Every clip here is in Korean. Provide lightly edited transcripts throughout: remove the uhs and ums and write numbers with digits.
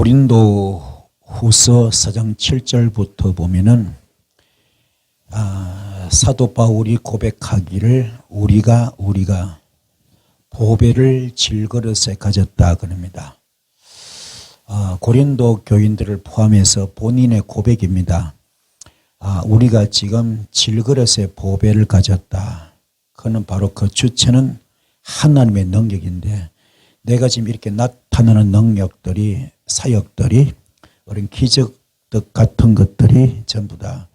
고린도 후서 4장 7절부터 보면은 사도 바울이 고백하기를 우리가 보배를 질그릇에 가졌다 그럽니다. 고린도 교인들을 포함해서 본인의 고백입니다. 우리가 지금 질그릇에 보배를 가졌다. 그는 바로 그 주체는 하나님의 능력인데 내가 지금 이렇게 나타나는 능력들이 사역들이 어린 기적 같은 것들이 전부 다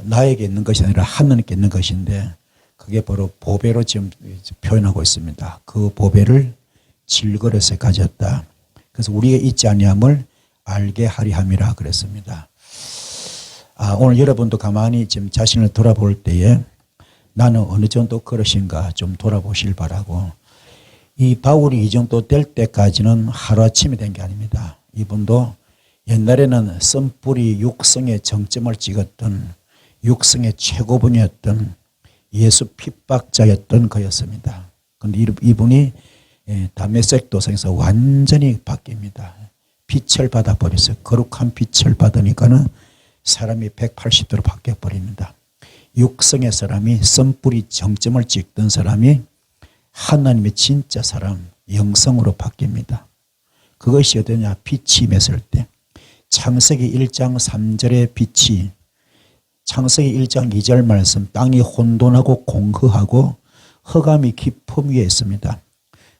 나에게 있는 것이 아니라 하나님께 있는 것인데 그게 바로 보배로 지금 표현하고 있습니다. 그 보배를 질그릇에 가졌다. 그래서 우리의 있지 아니함을 알게 하리 함이라 그랬습니다. 오늘 여러분도 가만히 지금 자신을 돌아볼 때에 나는 어느 정도 그릇인가 좀 돌아보실 바라고, 이 바울이 이 정도 될 때까지는 하루아침이 된 게 아닙니다. 이분도 옛날에는 썸뿌리 육성의 정점을 찍었던 육성의 최고분이었던 예수 핍박자였던 그였습니다. 그런데 이분이 다메섹 도상에서 완전히 바뀝니다. 빛을 받아버렸어요. 거룩한 빛을 받으니까는 사람이 180도로 바뀌어버립니다. 육성의 사람이 썸뿌리 정점을 찍던 사람이 하나님의 진짜 사람, 영성으로 바뀝니다. 그것이 어디냐? 빛이 맺을 때. 창세기 1장 3절의 빛이, 창세기 1장 2절 말씀, 땅이 혼돈하고 공허하고 흑암이 깊음 위에 있습니다.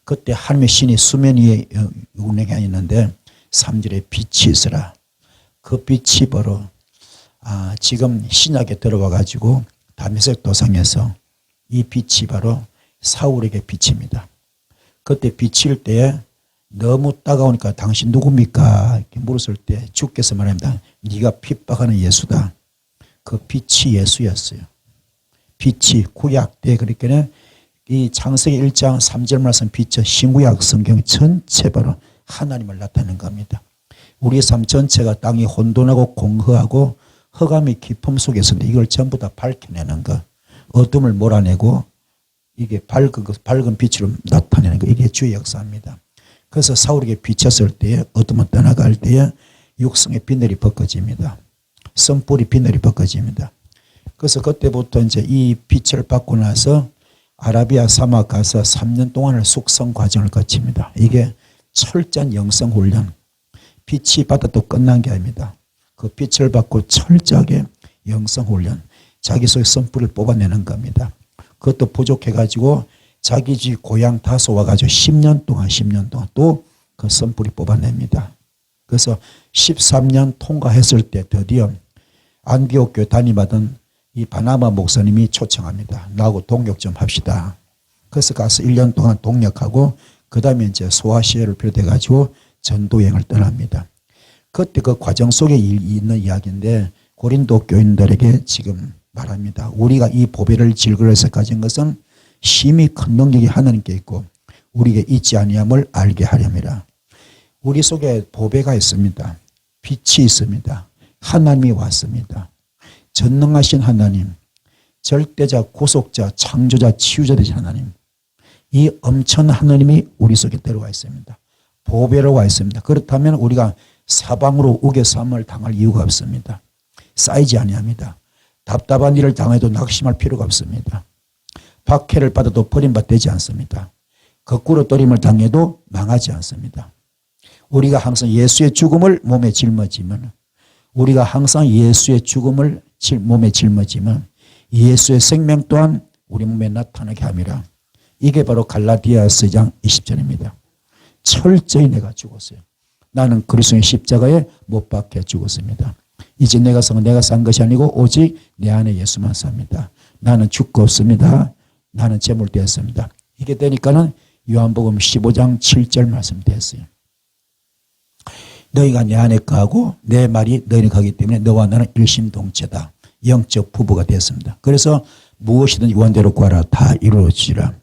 그때 하나님의 신이 수면 위에 운행하였는데 3절에 빛이 있으라. 그 빛이 바로 지금 신약에 들어와 가지고 다메섹 도상에서 이 빛이 바로 사울에게 빛입니다. 그때 비칠 때에 너무 따가우니까 당신 누굽니까? 이렇게 물었을 때 주께서 말합니다. 네가 핍박하는 예수다. 그 빛이 예수였어요. 빛이 구약 때 그러니까 이 창세기 1장 3절 말씀 빛은 신구약 성경 전체 바로 하나님을 나타내는 겁니다. 우리의 삶 전체가 땅이 혼돈하고 공허하고 흑암이 깊음 속에 있는데 이걸 전부 다 밝혀내는 것, 어둠을 몰아내고 이게 밝은 빛으로 나타내는 것, 이게 주의 역사입니다. 그래서 사울에게 비쳤을 때에 어둠은 떠나갈 때에 육성의 비늘이 벗겨집니다. 썸뿌리 비늘이 벗겨집니다. 그래서 그때부터 이제 이 빛을 받고 나서 아라비아 사막 가서 3년 동안을 숙성 과정을 거칩니다. 이게 철저한 영성 훈련. 빛이 받아도 끝난 게 아닙니다. 그 빛을 받고 철저하게 영성 훈련. 자기 속에 썸뿌리를 뽑아내는 겁니다. 그것도 부족해가지고 자기 집 고향 다소 와가지고 10년 동안 또 그 썸뿌리 뽑아냅니다. 그래서 13년 통과했을 때 드디어 안디옥 교회 담임하던 이 바나바 목사님이 초청합니다. 나하고 동역 좀 합시다. 그래서 가서 1년 동안 동역하고 그 다음에 이제 소아시아를 비롯해가지고 전도여행을 떠납니다. 그때 그 과정 속에 있는 이야기인데 고린도 교인들에게 지금 말합니다. 우리가 이 보배를 질그릇에 가진 것은 심히 큰 능력이 하나님께 있고 우리에게 있지 아니함을 알게 하렵니다. 우리 속에 보배가 있습니다. 빛이 있습니다. 하나님이 왔습니다. 전능하신 하나님, 절대자, 구속자, 창조자, 치유자 되신 하나님, 이 엄청난 하나님이 우리 속에 들어와 있습니다. 보배로 와 있습니다. 그렇다면 우리가 사방으로 우겨쌈을 당할 이유가 없습니다. 쌓이지 아니합니다. 답답한 일을 당해도 낙심할 필요가 없습니다. 박해를 받아도 버림받지 않습니다. 거꾸로 떨림을 당해도 망하지 않습니다. 우리가 항상 예수의 죽음을 몸에 짊어지면, 우리가 항상 예수의 죽음을 몸에 짊어지면 예수의 생명 또한 우리 몸에 나타나게 함이라. 이게 바로 갈라디아서 2장 20절입니다. 철저히 내가 죽었어요. 나는 그리스도의 십자가에 못 박혀 죽었습니다. 이제 내가 산 것이 아니고 오직 내 안에 예수만 삽니다. 나는 죽고 없습니다. 나는 제물되었습니다. 이게 되니까는 요한복음 15장 7절 말씀 됐어요. 너희가 내 안에 거하고 내 말이 너희는 거기 때문에 너와 나는 일심동체다. 영적 부부가 됐습니다. 그래서 무엇이든 원대로 구하라 다 이루어지리라.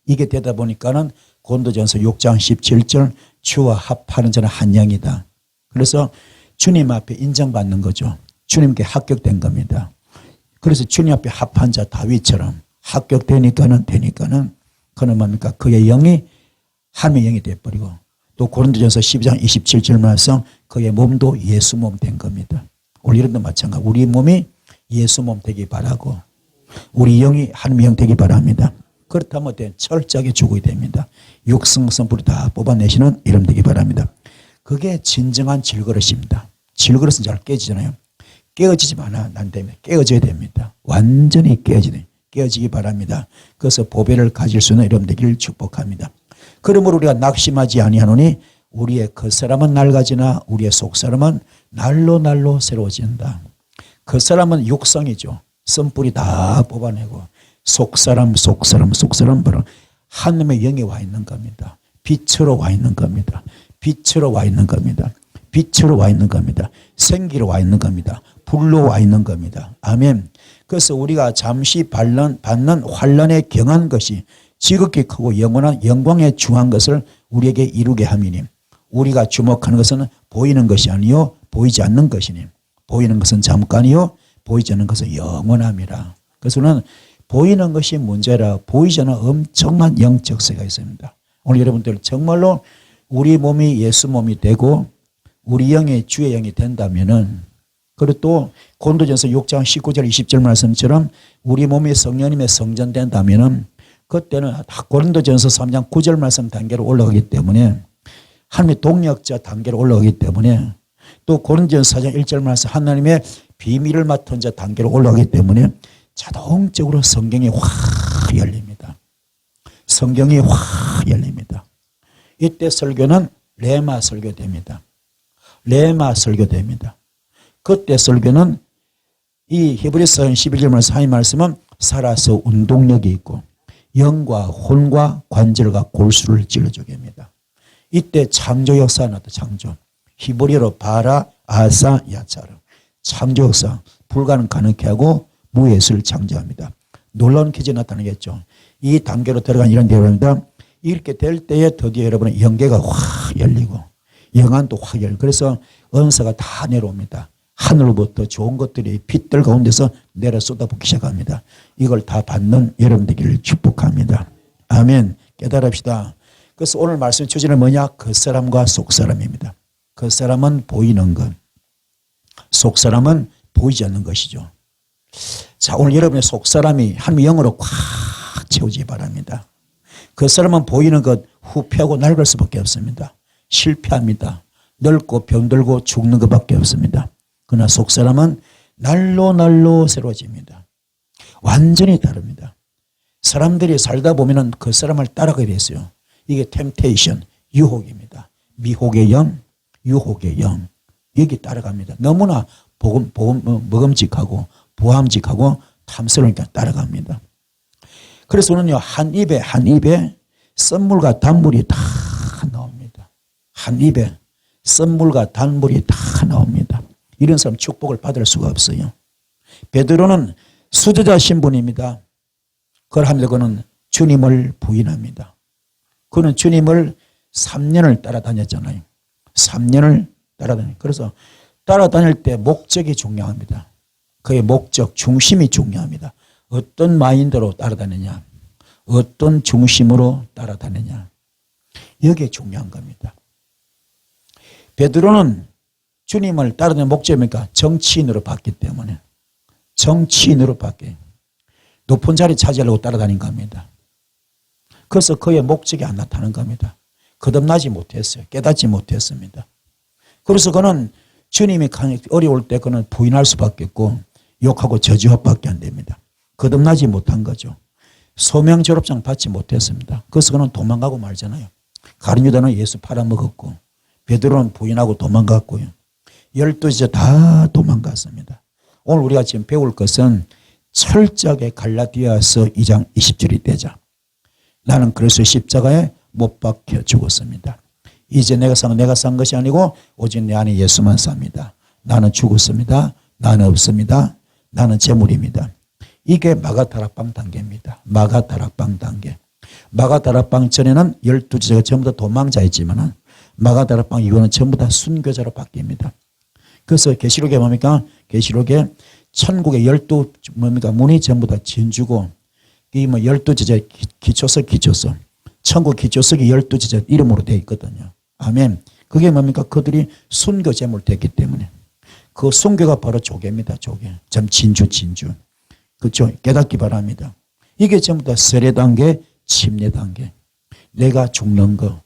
이게 되다 보니까는 고린도전서 6장 17절 주와 합하는 자는 한 영이다. 그래서 주님 앞에 인정받는 거죠. 주님께 합격된 겁니다. 그래서 주님 앞에 합한 자 다윗처럼 합격되니까는 그는 뭡니까? 그의 영이 하나님의 영이 되어버리고 또 고린도전서 12장 27절 말씀 그의 몸도 예수 몸 된 겁니다. 오늘 이런도 마찬가지 우리 몸이 예수 몸 되기 바라고 우리 영이 하나님의 영 되기 바랍니다. 그렇다면 철저하게 죽어야 됩니다. 육성성불이 다 뽑아내시는 이름 되기 바랍니다. 그게 진정한 질그릇입니다. 질그릇은 잘 깨지잖아요. 깨어지지만 안 됩니다. 깨어져야 됩니다. 완전히 깨어지기 바랍니다. 그래서 보배를 가질 수 있는 이름 되기를 축복합니다. 그러므로 우리가 낙심하지 아니하노니 우리의 겉사람은 낡아지나 우리의 속사람은 날로 새로워진다. 겉사람은 육성이죠. 쓴뿌리 다 뽑아내고 속사람 바로 하나님의 영이 와 있는 겁니다. 빛으로 와 있는 겁니다. 빛으로 와 있는 겁니다. 빛으로 와 있는 겁니다. 생기로 와 있는 겁니다. 불로 와 있는 겁니다. 아멘. 그래서 우리가 잠시 받는 환난에 경한 것이 지극히 크고 영원한 영광에 중한 것을 우리에게 이루게 함이니 우리가 주목하는 것은 보이는 것이 아니요 보이지 않는 것이니 보이는 것은 잠깐이요 보이지 않는 것은 영원함이라. 그래서 우리는 보이는 것이 문제라 보이지 않는 엄청난 영적 세계가 있습니다. 오늘 여러분들 정말로 우리 몸이 예수 몸이 되고 우리 영이 주의 영이 된다면은 그리고 또 고린도전서 6장 19절 20절 말씀처럼 우리 몸이 성령님의 성전 된다면은 그때는 고린도전서 3장 9절 말씀 단계로 올라가기 때문에 하나님의 동력자 단계로 올라가기 때문에 또 고린도전서 4장 1절 말씀 하나님의 비밀을 맡은 자 단계로 올라가기 때문에 자동적으로 성경이 확 열립니다. 성경이 확 열립니다. 이때 설교는 레마 설교됩니다. 레마 설교됩니다. 그때 설교는 이 히브리서 11절 말씀 하나님 말씀은 살아서 운동력이 있고 영과 혼과 관절과 골수를 찔러주게 합니다. 이때 창조 역사가 나왔다. 창조. 히브리어로 바라 아사 야차르. 창조 역사. 불가능 가능케 하고 무예수를 창조합니다. 놀라운 퀴즈 나타나겠죠. 이 단계로 들어간 이런 대화입니다. 이렇게 될 때에 드디어 여러분의 영계가 확 열리고 영안도 확 열리고 그래서 은사가 다 내려옵니다. 하늘로부터 좋은 것들이 빛들 가운데서 내려 쏟아붓기 시작합니다. 이걸 다 받는 여러분 되기를 축복합니다. 아멘. 깨달읍시다. 그래서 오늘 말씀 주제는 뭐냐? 겉사람과 속사람입니다. 겉사람은 보이는 것, 속사람은 보이지 않는 것이죠. 자, 오늘 여러분의 속사람이 하나님의 영으로 꽉 채우기 바랍니다. 겉사람은 보이는 것 후패하고 낡을 수밖에 없습니다. 실패합니다. 늙고 병들고 죽는 것밖에 없습니다. 그러나 속사람은 날로 새로워집니다. 완전히 다릅니다. 사람들이 살다 보면은 그 사람을 따라가게 됐어요. 이게 템테이션, 유혹입니다. 미혹의 영, 유혹의 영. 여기 따라갑니다. 너무나 먹음직하고 보함직하고 탐스러우니까 따라갑니다. 그래서 오늘요 한 입에 썬물과 단물이 다 나옵니다. 한 입에 썬물과 단물이 다 나옵니다. 이런 사람 축복을 받을 수가 없어요. 베드로는 수제자 신분입니다. 그러합니다. 그는 주님을 부인합니다. 그는 주님을 3년을 따라다녔잖아요. 3년을 따라다녀요. 그래서 따라다닐 때 목적이 중요합니다. 그의 목적, 중심이 중요합니다. 어떤 마인드로 따라다니냐, 어떤 중심으로 따라다니냐, 이게 중요한 겁니다. 베드로는 주님을 따르는 목적이니까 정치인으로 봤기 때문에 정치인으로 봤기 높은 자리 차지하려고 따라다닌 겁니다. 그래서 그의 목적이 안 나타나는 겁니다. 거듭나지 못했어요. 깨닫지 못했습니다. 그래서 그는 주님이 어려울 때 그는 부인할 수밖에 없고 욕하고 저주밖에 안 됩니다. 거듭나지 못한 거죠. 소명 졸업장 받지 못했습니다. 그래서 그는 도망가고 말잖아요. 가룟 유다는 예수 팔아먹었고 베드로는 부인하고 도망갔고요. 12제자 다 도망갔습니다. 오늘 우리가 지금 배울 것은 철저하게 갈라디아서 2장 20절이 되자. 나는 그래서 십자가에 못 박혀 죽었습니다. 이제 내가 산 것이 아니고 오직 내 안에 예수만 삽니다. 나는 죽었습니다. 나는 없습니다. 나는 재물입니다. 이게 마가다락방 단계입니다. 마가다락방 단계. 마가다락방 전에는 12제자가 전부 다 도망자였지만 마가다락방 이후는 전부 다 순교자로 바뀝니다. 그래서 계시록에 뭡니까? 계시록에 천국의 12 뭡니까? 문이 전부 다 진주고 이 12제자 기초석 천국 기초석이 12제자 이름으로 되어 있거든요. 아멘. 그게 뭡니까? 그들이 순교 제물 됐기 때문에. 그 순교가 바로 조개입니다. 조개. 참 진주. 그렇죠? 깨닫기 바랍니다. 이게 전부 다 세례 단계, 침례 단계. 내가 죽는 거.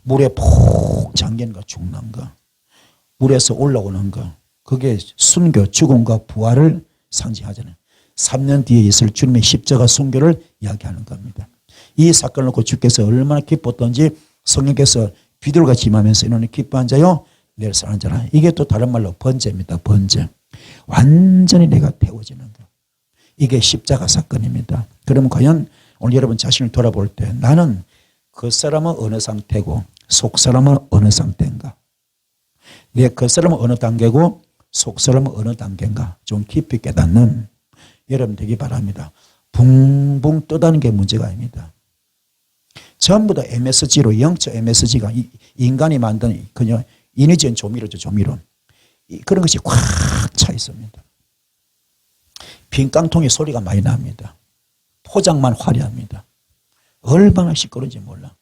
물에 푹 잠기는 거, 죽는 거. 물에서 올라오는 거. 그게 순교, 죽음과 부활을 상징하잖아요. 3년 뒤에 있을 주님의 십자가 순교를 이야기하는 겁니다. 이 사건을 놓고 주께서 얼마나 기뻤던지 성령께서 비둘기같이 임하면서 이노니 기뻐한 자요 내를 사랑하는 자라. 이게 또 다른 말로 번제입니다. 번제. 완전히 내가 태워지는 거. 이게 십자가 사건입니다. 그러면 과연 오늘 여러분 자신을 돌아볼 때 나는 그 사람은 어느 상태고 속 사람은 어느 상태인가? 내 그 사람은 어느 단계고 속 사람은 어느 단계인가? 좀 깊이 깨닫는 여러분 되기 바랍니다. 붕붕 떠다는 게 문제가 아닙니다. 전부 다 MSG로 영적 MSG가 인간이 만든 그냥 인위적인 조미료죠. 조미료. 그런 것이 꽉 차 있습니다. 빈 깡통에 소리가 많이 납니다. 포장만 화려합니다. 얼마나 시끄러운지 몰라.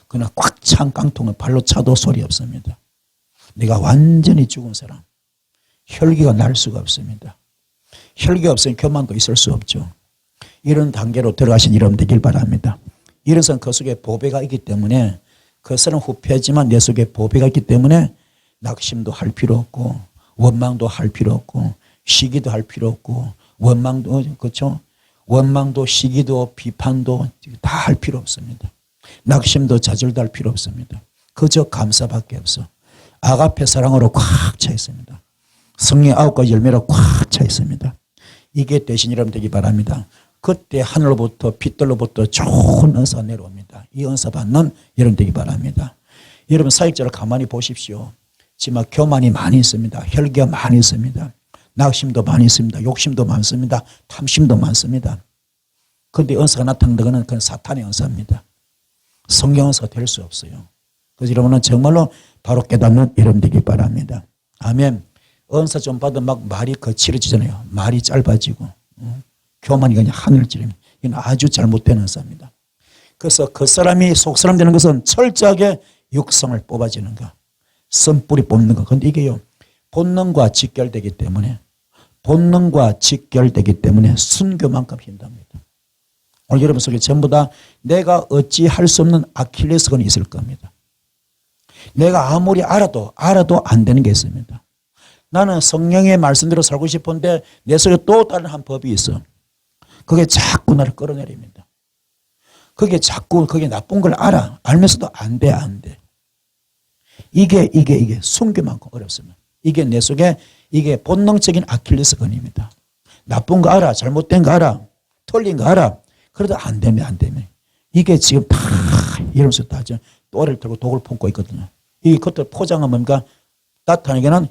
그러나 꽉 찬 깡통은 발로 차도 소리 없습니다. 내가 완전히 죽은 사람. 혈기가 날 수가 없습니다. 혈기가 없으면 교만도 있을 수 없죠. 이런 단계로 들어가신 여러분 되길 바랍니다. 이래서 그 속에 보배가 있기 때문에 그 사람 후패지만 내 속에 보배가 있기 때문에 낙심도 할 필요 없고 원망도 할 필요 없고 시기도 할 필요 없고 원망도 그렇죠? 원망도 시기도 비판도 다 할 필요 없습니다. 낙심도 좌절도 할 필요 없습니다. 그저 감사밖에 없어. 아가페 사랑으로 꽉 차 있습니다. 성령의 9가지 열매로 꽉 차 있습니다. 이게 대신 여러분 되기 바랍니다. 그때 하늘로부터 빛들로부터 좋은 은사가 내려옵니다. 이 은사 받는 여러분 되기 바랍니다. 여러분 사역자를 가만히 보십시오. 지금 교만이 많이 있습니다. 혈기가 많이 있습니다. 낙심도 많이 있습니다. 욕심도 많습니다. 탐심도 많습니다. 그런데 은사가 나타나는 것은 그건 사탄의 은사입니다. 성령 은사가 될 수 없어요. 그래서 여러분은 정말로 바로 깨닫는 여러분 되기 바랍니다. 아멘. 은사 좀 받으면 막 말이 거칠어지잖아요. 말이 짧아지고 교만이 그냥 하늘을 찌릅니다. 이건 아주 잘못된 은사입니다. 그래서 그 사람이 속사람 되는 것은 철저하게 육성을 뽑아지는 거. 선뿌리 뽑는 거. 그런데 이게요. 본능과 직결되기 때문에 순교만큼 힘듭니다. 오늘 여러분 속에 전부 다 내가 어찌 할 수 없는 아킬레스건이 있을 겁니다. 내가 아무리 알아도 안 되는 게 있습니다. 나는 성령의 말씀대로 살고 싶은데 내 속에 또 다른 한 법이 있어. 그게 자꾸 나를 끌어내립니다. 그게 나쁜 걸 알면서도 안 돼. 이게 순교만큼 어렵습니다. 이게 내 속에 이게 본능적인 아킬레스건입니다. 나쁜 거 알아, 잘못된 거 알아, 틀린 거 알아. 그래도 안 되면. 이게 지금 다 이러면서 다 또래를 들고 독을 품고 있거든요. 이 것들 포장은 뭔가 나타나기는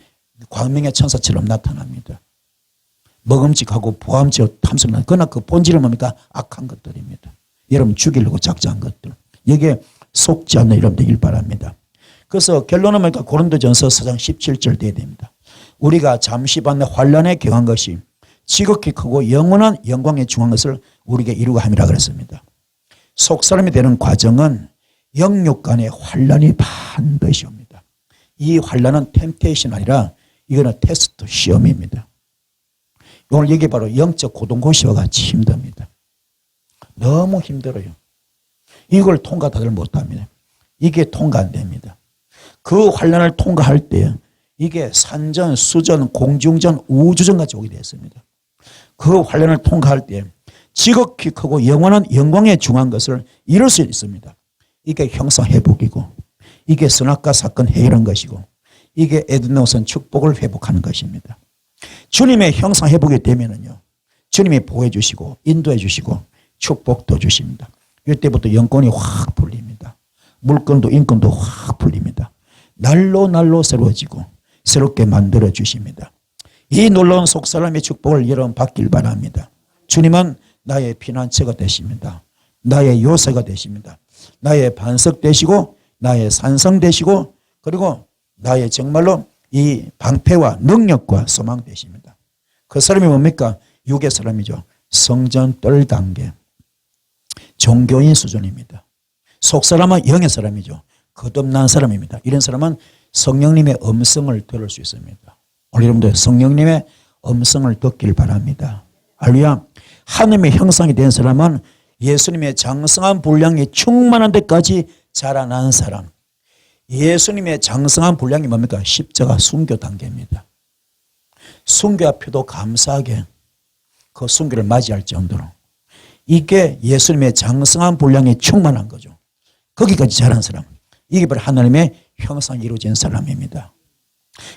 광명의 천사처럼 나타납니다. 먹음직하고 보암직하고 탐스러운 그러나 그 본질은 뭡니까? 악한 것들입니다. 여러분 죽이려고 작정한 것들. 여기에 속지 않는 여러분 되길 바랍니다. 그래서 결론은 뭡니까? 고린도전서 4장 17절 돼야 됩니다. 우리가 잠시 받는 환난에 경한 것이 지극히 크고 영원한 영광에 중한 것을 우리에게 이루고 함이라 그랬습니다. 속사람이 되는 과정은 영육 간의 환난이 반드시 옵니다. 이 환난은 템테이션 아니라 이거는 테스트 시험입니다. 오늘 여기 바로 영적 고동고시와 같이 힘듭니다. 너무 힘들어요. 이걸 통과 다들 못합니다. 이게 통과 안 됩니다. 그 환난을 통과할 때 이게 산전, 수전, 공중전, 우주전까지 오게 되었습니다. 그 환난을 통과할 때 지극히 크고 영원한 영광에 중한 것을 이룰 수 있습니다. 이게 형상회복이고 이게 선악과 사건 해결한 것이고 이게 에덴노선 축복을 회복하는 것입니다. 주님의 형상회복이 되면은요, 주님이 보호해 주시고 인도해 주시고 축복도 주십니다. 이때부터 영권이 확 풀립니다. 물건도 인권도 확 풀립니다. 날로 새로워지고 새롭게 만들어 주십니다. 이 놀라운 속사람의 축복을 여러분 받길 바랍니다. 주님은 나의 피난처가 되십니다. 나의 요새가 되십니다. 나의 반석 되시고 나의 산성 되시고 그리고 나의 정말로 이 방패와 능력과 소망 되십니다. 그 사람이 뭡니까? 육의 사람이죠. 성전 뜰 단계 종교인 수준입니다. 속사람은 영의 사람이죠. 거듭난 사람입니다. 이런 사람은 성령님의 음성을 들을 수 있습니다. 오늘 여러분들 성령님의 음성을 듣길 바랍니다. 할렐루야. 하나님의 형상이 된 사람은 예수님의 장성한 분량이 충만한 데까지 자라난 사람. 예수님의 장성한 분량이 뭡니까? 십자가 순교 단계입니다. 순교 앞에도 감사하게 그 순교를 맞이할 정도로 이게 예수님의 장성한 분량이 충만한 거죠. 거기까지 자란 사람. 이게 바로 하나님의 형상이 이루어진 사람입니다.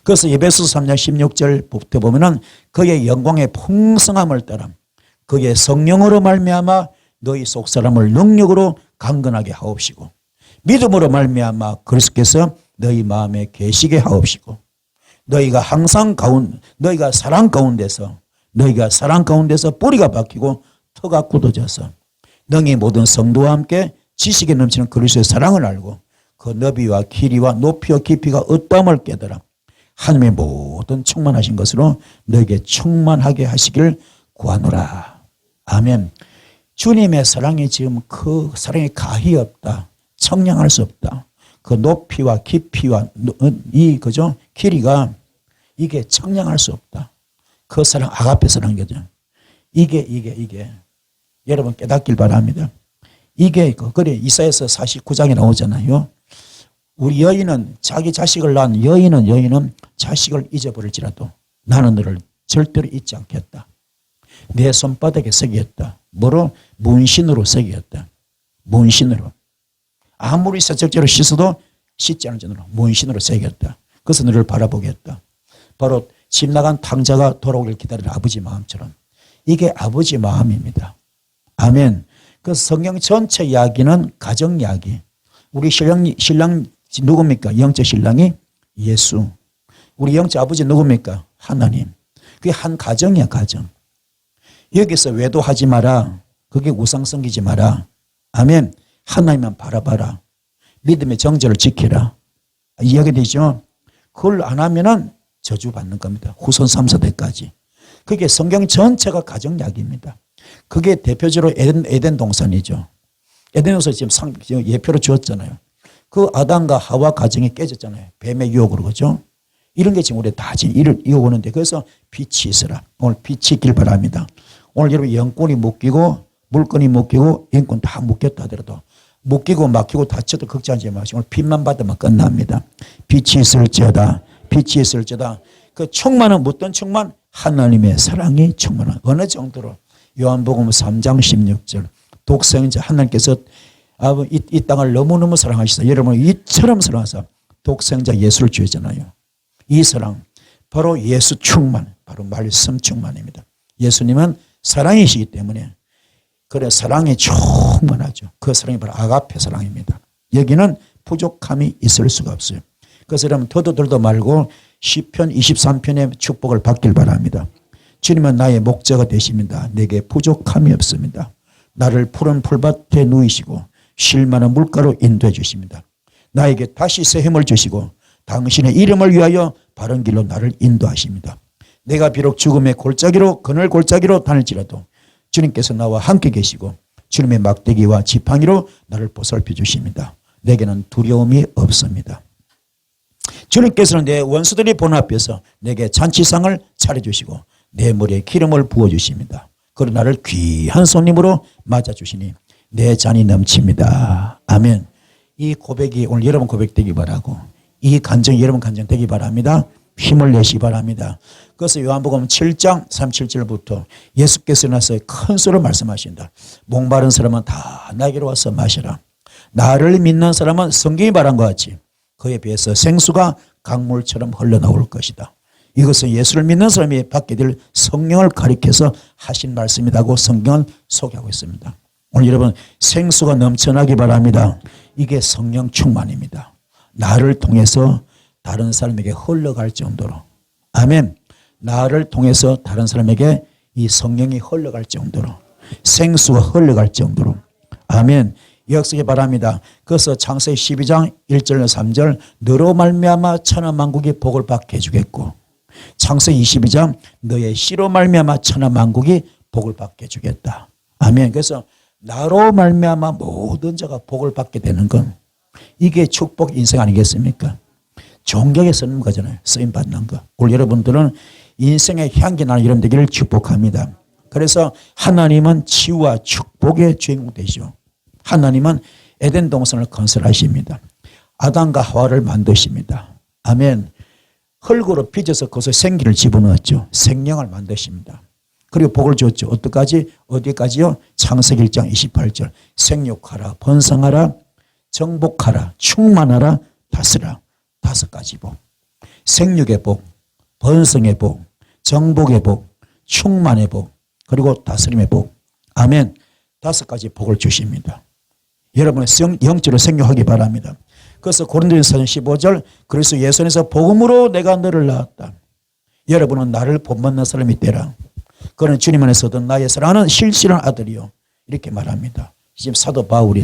그래서 에베소서 3장 16절부터 보면은 그의 영광의 풍성함을 따라 그의 성령으로 말미암아 너희 속사람을 능력으로 강건하게 하옵시고 믿음으로 말미암아 그리스도께서 너희 마음에 계시게 하옵시고 너희가 사랑 가운데서 뿌리가 박히고 터가 굳어져서 능히 모든 성도와 함께 지식에 넘치는 그리스도의 사랑을 알고 그 너비와 길이와 높이와 깊이가 어떠함을 깨달아 하나님의 모든 충만하신 것으로 너에게 충만하게 하시길 구하노라. 아멘. 주님의 사랑이 지금 그 사랑이 가히 없다. 청량할 수 없다. 그 높이와 깊이와 그죠? 길이가 이게 청량할 수 없다. 그 사랑 아가페 사랑인 거죠. 이게 여러분 깨닫길 바랍니다. 이게 그래 이사야서 49장에 나오잖아요. 우리 여인은 자기 자식을 낳은 여인은 자식을 잊어버릴지라도 나는 너를 절대로 잊지 않겠다. 내 손바닥에 새겼다. 뭐로? 문신으로 새겼다. 문신으로. 아무리 세척제로 씻어도 씻지 않을 정도로 문신으로 새겼다. 그래서 너를 바라보겠다. 바로 집 나간 탕자가 돌아오길 기다리는 아버지 마음처럼 이게 아버지 마음입니다. 아멘. 그 성경 전체 이야기는 가정 이야기. 우리 신랑 누굽니까? 영적 신랑이 예수. 우리 영적 아버지 누굽니까? 하나님. 그게 한 가정이야, 가정. 여기서 외도하지 마라. 그게 우상 섬기지 마라. 아멘. 하나님만 바라봐라. 믿음의 정절을 지키라. 이야기되죠? 그걸 안 하면은 저주받는 겁니다. 후손 3, 4대까지. 그게 성경 전체가 가정 이야기입니다. 그게 대표적으로 에덴 동산이죠. 에덴 동산 지금 예표로 주었잖아요. 그 아담과 하와 가정이 깨졌잖아요. 뱀의 유혹으로, 그죠? 이런 게 지금 우리 다 지금 이어오는데 그래서 빛이 있으라. 오늘 빛이 있길 바랍니다. 오늘 여러분 영권이 묶이고 물건이 묶이고 영권 다 묶였다 하더라도 묶이고 막히고 다쳐도 걱정하지 마시고 오늘 빛만 받으면 끝납니다. 빛이 있을지어다. 빛이 있을지어다. 그 충만은 어떤 충만? 하나님의 사랑이 충만한 어느 정도로 요한복음 3장 16절 독생자 하나님께서 이 땅을 너무너무 사랑하시사 여러분을 이처럼 사랑하사 독생자 예수를 주셨잖아요. 이 사랑 바로 예수 충만 바로 말씀 충만입니다. 예수님은 사랑이시기 때문에 그래 사랑이 충만하죠. 그 사랑이 바로 아가페 사랑입니다. 여기는 부족함이 있을 수가 없어요. 그래서 여러분 더도 말고 시편 23편의 축복을 받길 바랍니다. 주님은 나의 목자가 되십니다. 내게 부족함이 없습니다. 나를 푸른 풀밭에 누이시고 쉴 만한 물가로 인도해 주십니다. 나에게 다시 새 힘을 주시고 당신의 이름을 위하여 바른 길로 나를 인도하십니다. 내가 비록 죽음의 골짜기로 그늘 골짜기로 다닐지라도 주님께서 나와 함께 계시고 주님의 막대기와 지팡이로 나를 보살펴 주십니다. 내게는 두려움이 없습니다. 주님께서는 내 원수들이 보는 앞에서 내게 잔치상을 차려주시고 내 머리에 기름을 부어주십니다. 그리고 나를 귀한 손님으로 맞아주시니 내 잔이 넘칩니다. 아멘. 이 고백이 오늘 여러분 고백되기 바라고 이 간증이 여러분 간증 되기 바랍니다. 힘을 내시기 바랍니다. 그래서 요한복음 7장 37절부터 예수께서 나서 큰 소리로 말씀하신다. 목마른 사람은 다 나에게로 와서 마시라. 나를 믿는 사람은 성경이 말한 것 같이 그에 비해서 생수가 강물처럼 흘러나올 것이다. 이것은 예수를 믿는 사람이 받게 될 성령을 가리켜서 하신 말씀이라고 성경은 소개하고 있습니다. 오늘 여러분 생수가 넘쳐나기 바랍니다. 이게 성령 충만입니다. 나를 통해서 다른 사람에게 흘러갈 정도로 아멘. 나를 통해서 다른 사람에게 이 성령이 흘러갈 정도로 생수가 흘러갈 정도로 아멘. 역사하기 바랍니다. 그래서 창세기 12장 1절 3절 너로 말미암아 천하만국이 복을 받게 해주겠고 창세기 22장 너의 씨로 말미암아 천하만국이 복을 받게 해주겠다. 아멘. 그래서 나로 말미암아 모든 자가 복을 받게 되는 건 이게 축복 인생 아니겠습니까? 존경에 쓰는 거잖아요. 쓰임 받는 거. 우리 여러분들은 인생의 향기 나는 여러분 되기를 축복합니다. 그래서 하나님은 치유와 축복의 주인공 되시죠. 하나님은 에덴 동산을 건설하십니다. 아담과 하와를 만드십니다. 아멘. 흙으로 빚어서 그것에 생기를 집어넣었죠. 생명을 만드십니다. 그리고 복을 줬죠. 어디까지? 어디까지요? 창세기 1장 28절. 생육하라, 번성하라, 정복하라, 충만하라, 다스라. 5가지 복. 생육의 복, 번성의 복, 정복의 복, 충만의 복, 그리고 다스림의 복. 아멘. 5가지 복을 주십니다. 여러분의 영적으로 생육하기 바랍니다. 그래서 고린도전서 15절 그리스도 예수 안에서 복음으로 내가 너를 낳았다. 여러분은 나를 본받는 사람이 되라. 그는 주님 안에서 얻은 나의 사랑하는 실실한 아들이요. 이렇게 말합니다. 지금 사도 바울이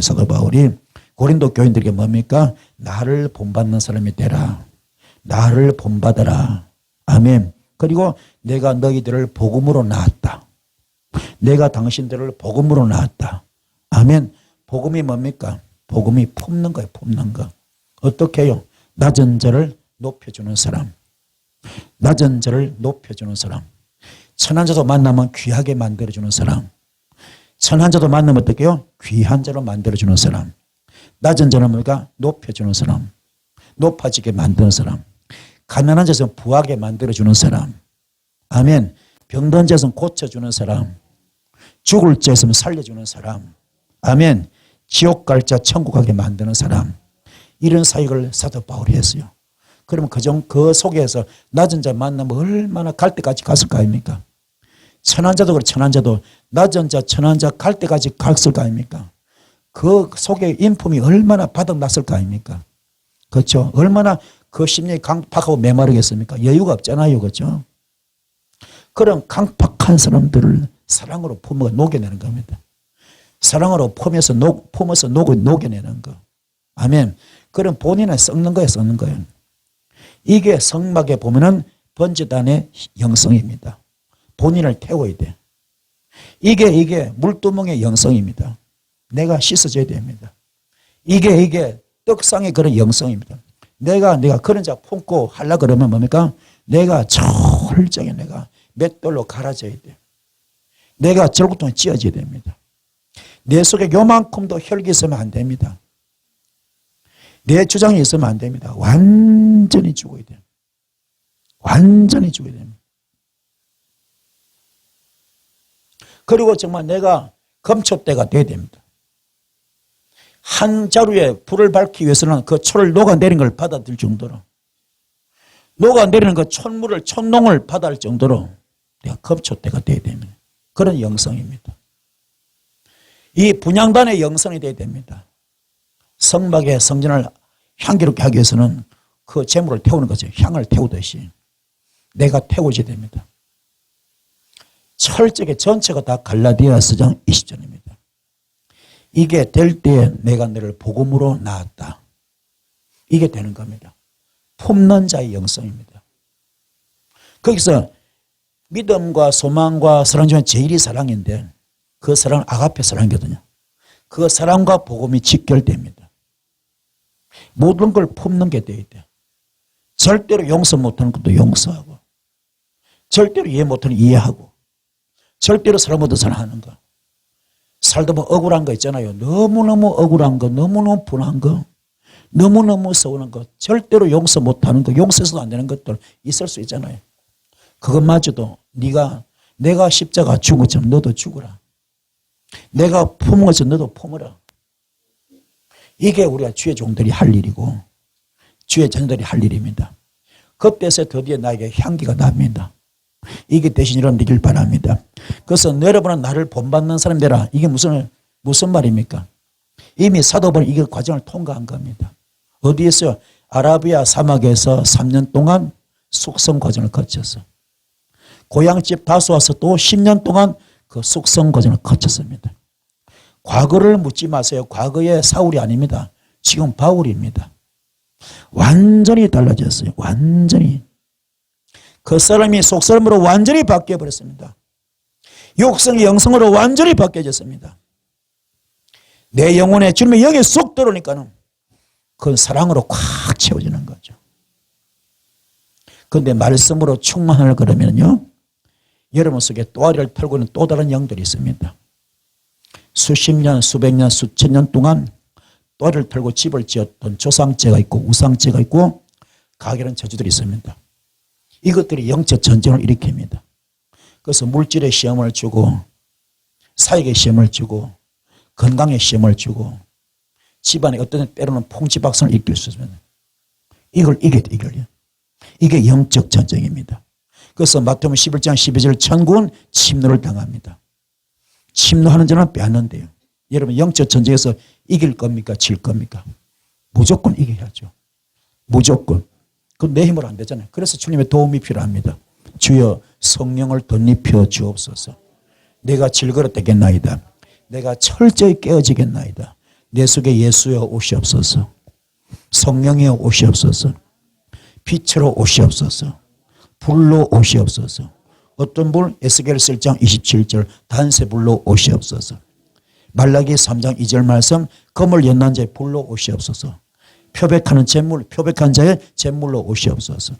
고린도 교인들에게 뭡니까? 나를 본받는 사람이 되라. 나를 본받아라. 아멘. 그리고 내가 너희들을 복음으로 낳았다. 내가 당신들을 복음으로 낳았다. 아멘. 복음이 뭡니까? 복음이 품는 거예요. 품는 거. 어떻게 해요? 낮은 자를 높여주는 사람. 낮은 자를 높여주는 사람. 천한 자도 만나면 귀하게 만들어주는 사람. 천한 자도 만나면 어떻게 해요? 귀한 자로 만들어주는 사람. 낮은 자는 뭐가? 높여주는 사람. 높아지게 만드는 사람. 가난한 자는 부하게 만들어주는 사람. 아멘. 병든 자는 고쳐주는 사람. 죽을 자 있으면 살려주는 사람. 아멘. 지옥 갈 자 천국 가게 만드는 사람. 이런 사역을 사도 바울이 했어요. 그러면 그 속에서 낮은 자 만나면 얼마나 갈 때까지 갔을 거 아닙니까? 천한 자도 그래. 천한 자도 낮은 자 천한 자 갈 때까지 갔을 거 아닙니까? 그 속에 인품이 얼마나 바닥났을 거 아닙니까? 그렇죠? 얼마나 그 심령이 강팍하고 메마르겠습니까? 여유가 없잖아요. 그렇죠? 그런 강팍한 사람들을 사랑으로 품어 녹여내는 겁니다. 사랑으로 품어서 녹여내는 거. 아멘. 그럼 본인은 썩는 거예요. 썩는 거예요. 이게 성막에 보면은 번제단의 영성입니다. 본인을 태워야 돼. 이게 물두멍의 영성입니다. 내가 씻어줘야 됩니다. 이게 떡상의 그런 영성입니다. 내가 그런 자 품고 하려고 그러면 뭡니까? 내가 철저하게 내가 맷돌로 갈아줘야 돼. 내가 절구통에 찧어져야 됩니다. 내 속에 요만큼도 혈기 있으면 안 됩니다. 내 주장이 있으면 안 됩니다. 완전히 죽어야 돼요. 완전히 죽어야 됩니다. 그리고 정말 내가 검초대가 돼야 됩니다. 한 자루에 불을 밝히기 위해서는 그 초를 녹아내리는 걸 받아들일 정도로, 녹아내리는 그 촛농을 받아들일 정도로 내가 검초대가 돼야 됩니다. 그런 영성입니다. 이 분향단의 영성이 돼야 됩니다. 성막의 성전을 향기롭게 하기 위해서는 그 재물을 태우는 거죠. 향을 태우듯이 내가 태워져야 됩니다. 철저하게 전체가 다 갈라디아서 장 20절입니다. 이게 될 때에 내가 너를 복음으로 낳았다. 이게 되는 겁니다. 품는 자의 영성입니다. 거기서 믿음과 소망과 사랑 중에 제일이 사랑인데 그 사랑은 아가페 사랑이거든요. 그 사랑과 복음이 직결됩니다. 모든 걸 품는 게 돼야 돼. 절대로 용서 못하는 것도 용서하고, 절대로 이해 못하는 이해하고, 절대로 사랑 못하는 사랑하는 거. 살다 보면 억울한 거 있잖아요. 너무너무 억울한 거, 너무너무 분한 거, 너무너무 서운한 거, 절대로 용서 못하는 거, 용서해서도 안 되는 것들 있을 수 있잖아요. 그것마저도 내가 십자가 죽은 것처럼 너도 죽어라. 내가 품은 것처럼 너도 품어라. 이게 우리가 주의 종들이 할 일이고 주의 자녀들이 할 일입니다. 그때서 드디어 나에게 향기가 납니다. 이게 대신 일어나길 바랍니다. 그래서 여러분은 나를 본받는 사람이 되라. 이게 무슨 말입니까? 이미 사도 바울이 이 과정을 통과한 겁니다. 어디에서요? 아라비아 사막에서 3년 동안 숙성 과정을 거쳤어. 고향집 다시 와서 또 10년 동안 그 숙성 과정을 거쳤습니다. 과거를 묻지 마세요. 과거의 사울이 아닙니다. 지금 바울입니다. 완전히 달라졌어요. 완전히. 그 사람이 속사람으로 완전히 바뀌어버렸습니다. 육성이 영성으로 완전히 바뀌어졌습니다. 내 영혼에 주님의 영이 쏙 들어오니까는 그건 사랑으로 꽉 채워지는 거죠. 그런데 말씀으로 충만하려 그러면요, 여러분 속에 또아리를 털고 있는 또 다른 영들이 있습니다. 수십 년, 수백 년, 수천 년 동안 또아리를 털고 집을 지었던 조상죄가 있고 우상죄가 있고 가결한 저주들이 있습니다. 이것들이 영적 전쟁을 일으킵니다. 그래서 물질의 시험을 주고 사역의 시험을 주고 건강의 시험을 주고 집안에 어떤 때로는 풍지박산을 일으킬 수 있습니다. 이걸 이겨요. 이게 영적 전쟁입니다. 그래서 마태복음 11장 12절 천국은 침노를 당합니다. 침노하는 자는 빼앗는데요. 여러분 영적 전쟁에서 이길 겁니까? 질 겁니까? 무조건 이겨야죠. 무조건. 그건 내 힘으로 안 되잖아요. 그래서 주님의 도움이 필요합니다. 주여 성령을 덧입혀 주옵소서. 내가 질그릇되겠나이다. 내가 철저히 깨어지겠나이다. 내 속에 예수여 오시옵소서. 성령이여 오시옵소서. 빛으로 오시옵소서. 불로 오시옵소서. 어떤 불? 에스겔 1장 27절 단세불로 오시옵소서. 말라기 3장 2절 말씀 검을 연난 자의 불로 오시옵소서. 표백하는 재물, 표백한 자의 재물로 오시옵소서.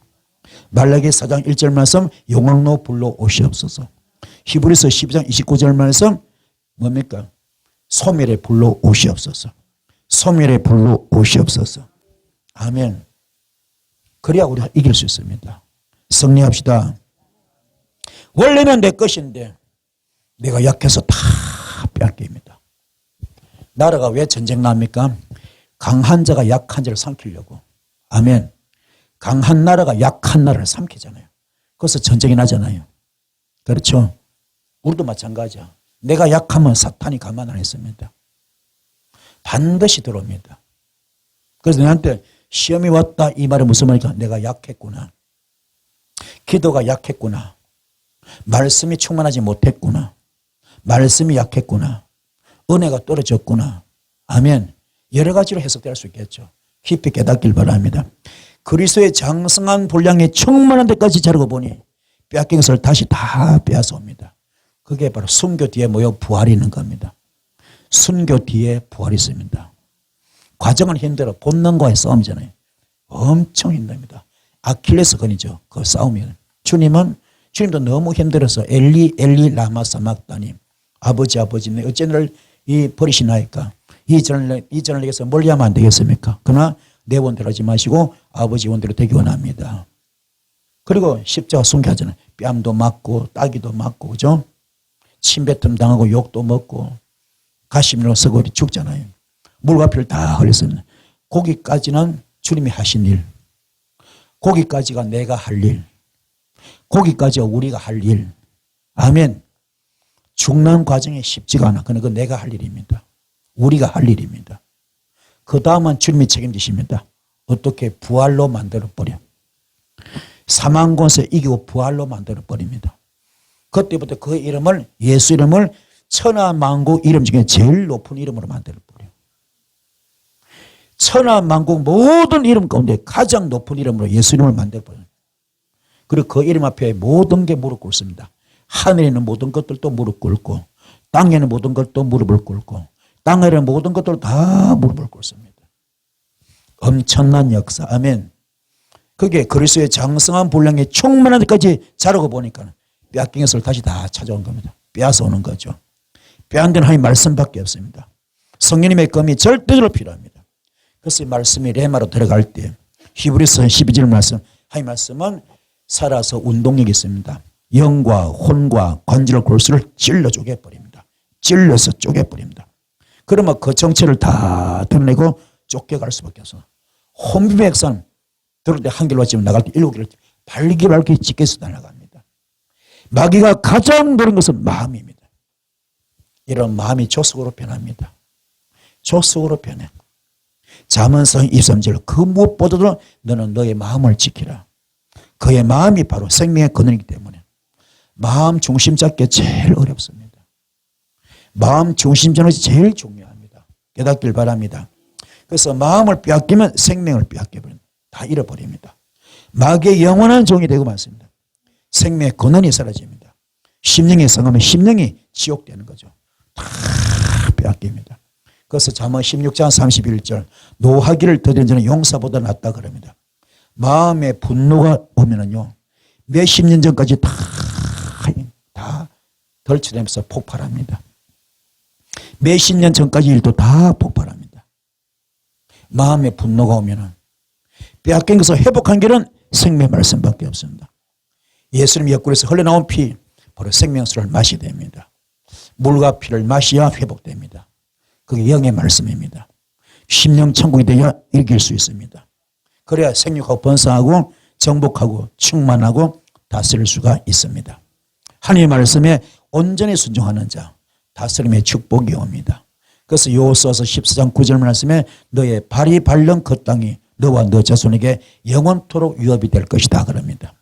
말라기 4장 1절 말씀 용왕로 불로 오시옵소서. 히브리서 12장 29절 말씀 뭡니까? 소멸의 불로 오시옵소서. 소멸의 불로 오시옵소서. 아멘. 그래야 우리가 이길 수 있습니다. 승리합시다. 원래는 내 것인데 내가 약해서 다 빼앗깁니다. 나라가 왜 전쟁 납니까? 강한 자가 약한 자를 삼키려고. 아멘. 강한 나라가 약한 나라를 삼키잖아요. 그래서 전쟁이 나잖아요. 그렇죠? 우리도 마찬가지야. 내가 약하면 사탄이 가만 안 있습니다. 반드시 들어옵니다. 그래서 내한테 시험이 왔다 이 말이 무슨 말이니까 내가 약했구나. 기도가 약했구나. 말씀이 충만하지 못했구나. 말씀이 약했구나. 은혜가 떨어졌구나. 아멘. 여러 가지로 해석될 수 있겠죠. 깊이 깨닫길 바랍니다. 그리스도의 장성한 분량에 충만한 데까지 자르고 보니 빼앗긴 것을 다시 다 빼앗아 옵니다. 그게 바로 순교 뒤에 모여 부활이 있는 겁니다. 순교 뒤에 부활이 있습니다. 과정은 힘들어. 본능과의 싸움이잖아요. 엄청 힘듭니다. 아킬레스건이죠. 그 싸움이. 주님도 너무 힘들어서 엘리 라마 사막다니 아버지 내 어째 너를 버리시나이까. 이 전을 내게서 멀리하면 안 되겠습니까? 그러나 내 원대로 하지 마시고 아버지 원대로 되기 원합니다. 그리고 십자가 순교하잖아요. 뺨도 맞고 따기도 맞고 그죠? 침뱉음 당하고 욕도 먹고 가시면로 쓰고 죽잖아요. 물과 피를 다 흘렸습니다. 거기까지는 주님이 하신 일. 거기까지가 내가 할 일. 거기까지가 우리가 할 일. 아멘. 죽는 과정이 쉽지가 않아. 그건 내가 할 일입니다. 우리가 할 일입니다. 그 다음은 주님이 책임지십니다. 어떻게? 부활로 만들어버려. 사망권세 이기고 부활로 만들어버립니다. 그때부터 그 이름을 예수 이름을 천하만국 이름 중에 제일 높은 이름으로 만들어버려요. 천하만국 모든 이름 가운데 가장 높은 이름으로 예수 이름을 만들어버려요. 그리고 그 이름 앞에 모든 게 무릎 꿇습니다. 하늘에 있는 모든 것들도 무릎 꿇고 땅에 있는 모든 것도 무릎을 꿇고 땅에 있는 모든 것들 다 무릎을 꿇습니다. 엄청난 역사. 아멘. 그게 그리스도의 장성한 분량에 충만한 데까지 자르고 보니까 빼앗긴 것을 다시 다 찾아온 겁니다. 빼앗아 오는 거죠. 빼앗는 데는 하나님 말씀밖에 없습니다. 성령님의 검이 절대적으로 필요합니다. 그래서 이 말씀이 레마로 들어갈 때 히브리서 12절 말씀, 하나님 말씀은 살아서 운동력이 있습니다. 영과 혼과 관절 골수를 찔러 쪼개버립니다. 찔러서 쪼개버립니다. 그러면 그 정체를 다 드러내고 쫓겨갈 수밖에 없어. 혼비의 액상 들을 때 한 길로 왔지만 나갈 때 7개를 발기 찢겨서 날아갑니다. 마귀가 가장 노린 것은 마음입니다. 이런 마음이 조속으로 변합니다. 조속으로 변해. 잠언상 23절 그 무엇보다도 너는 너의 마음을 지키라. 그의 마음이 바로 생명의 근원이기 때문에 마음 중심 잡기 제일 어렵습니다. 마음 중심 잡는 것이 제일 중요합니다. 깨닫길 바랍니다. 그래서 마음을 빼앗기면 생명을 빼앗겨버립니다. 다 잃어버립니다. 마귀의 영원한 종이 되고 많습니다. 생명의 근원이 사라집니다. 심령이 상하면 심령이 지옥되는 거죠. 다 빼앗깁니다. 그래서 잠언 16장 31절 노하기를 더디는 자는 용사보다 낫다 그럽니다. 마음에 분노가 오면은요 몇십 년 전까지 다 덜쳐내면서 폭발합니다. 몇십 년 전까지 일도 다 폭발합니다. 마음에 분노가 오면은 빼앗긴 것을 회복한 길은 생명의 말씀밖에 없습니다. 예수님 옆구리에서 흘러나온 피 바로 생명수를 마시게 됩니다. 물과 피를 마셔야 회복됩니다. 그게 영의 말씀입니다. 심령 천국이 되어야 이길 수 있습니다. 그래야 생육하고 번성하고 정복하고 충만하고 다스릴 수가 있습니다. 하나님의 말씀에 온전히 순종하는 자 다스림의 축복이 옵니다. 그래서 요호수아서 14장 9절 말씀에 너의 발이 밟는 그 땅이 너와 너 자손에게 영원토록 유업이 될 것이다 그럽니다.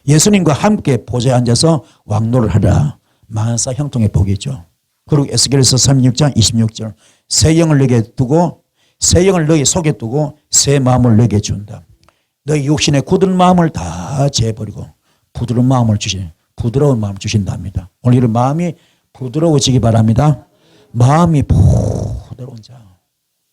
예수님과 함께 보좌에 앉아서 왕노를 하라. 만사 형통의 복이죠. 그리고 에스겔서 36장 26절 새 영을 너에게 두고 새 영을 너희 속에 두고 새 마음을 너에게 준다. 너희 육신의 굳은 마음을 다 재버리고 부드러운 마음을 주신답니다. 오늘 이런 마음이 부드러워지기 바랍니다. 마음이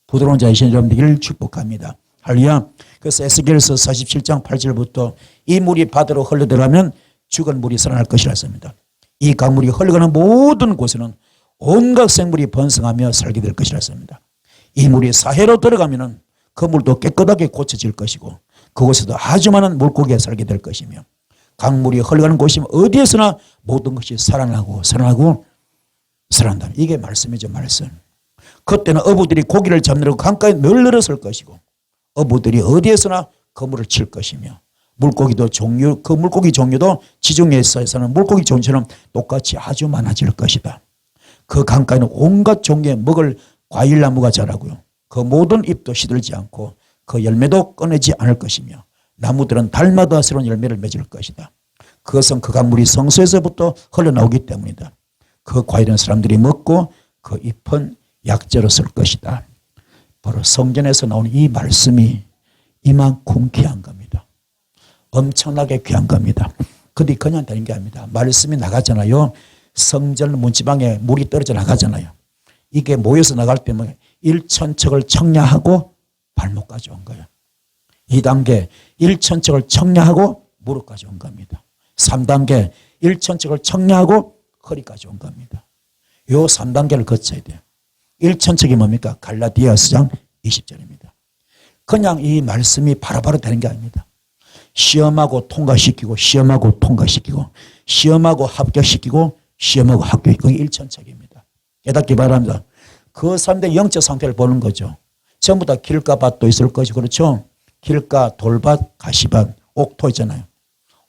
부드러운 자이신 여러분 되기를 축복합니다. 할렐루야. 그래서 에스겔서 47장 8절부터 이 물이 바다로 흘러들어가면 죽은 물이 살아날 것이라 했습니다. 이 강물이 흘러가는 모든 곳에는 온갖 생물이 번성하며 살게 될 것이라 했습니다. 이 물이 사해로 들어가면 그 물도 깨끗하게 고쳐질 것이고 그곳에도 아주 많은 물고기가 살게 될 것이며 강물이 흘러가는 곳이면 어디에서나 모든 것이 살아나고 살아난다. 이게 말씀이죠. 말씀. 그때는 어부들이 고기를 잡느라고 강가에 널널었을 것이고 어부들이 어디에서나 그물을 칠 것이며 물고기도 그 물고기 종류도 지중해에서 사는 물고기 종류처럼 똑같이 아주 많아질 것이다. 그 강가에는 온갖 종류의 먹을 과일나무가 자라고요. 그 모든 잎도 시들지 않고 그 열매도 꺼내지 않을 것이며 나무들은 달마다 새로운 열매를 맺을 것이다. 그것은 그 강물이 성소에서부터 흘러나오기 때문이다. 그 과일은 사람들이 먹고 그 잎은 약재로 쓸 것이다. 바로 성전에서 나오는 이 말씀이 이만큼 귀한 겁니다. 엄청나게 귀한 겁니다. 근데 그냥 되는 게 아닙니다. 말씀이 나가잖아요. 성전 문지방에 물이 떨어져 나가잖아요. 이게 모여서 나갈 때면 1,000척을 청량하고 발목까지 온 거예요. 2단계 1,000척을 청량하고 무릎까지 온 겁니다. 3단계 1,000척을 청량하고 허리까지 온 겁니다. 요 3단계를 거쳐야 돼요. 1,000척이 뭡니까? 갈라디아서장 20절입니다. 그냥 이 말씀이 바로바로 되는 게 아닙니다. 시험하고 통과시키고 시험하고 통과시키고 시험하고 합격시키고 시험하고 합격시키고 1,000척입니다. 깨닫기 바랍니다. 그 사람들의 영적 상태를 보는 거죠. 전부 다 길가 밭도 있을 것이고 그렇죠. 길가, 돌밭, 가시밭, 옥토 있잖아요.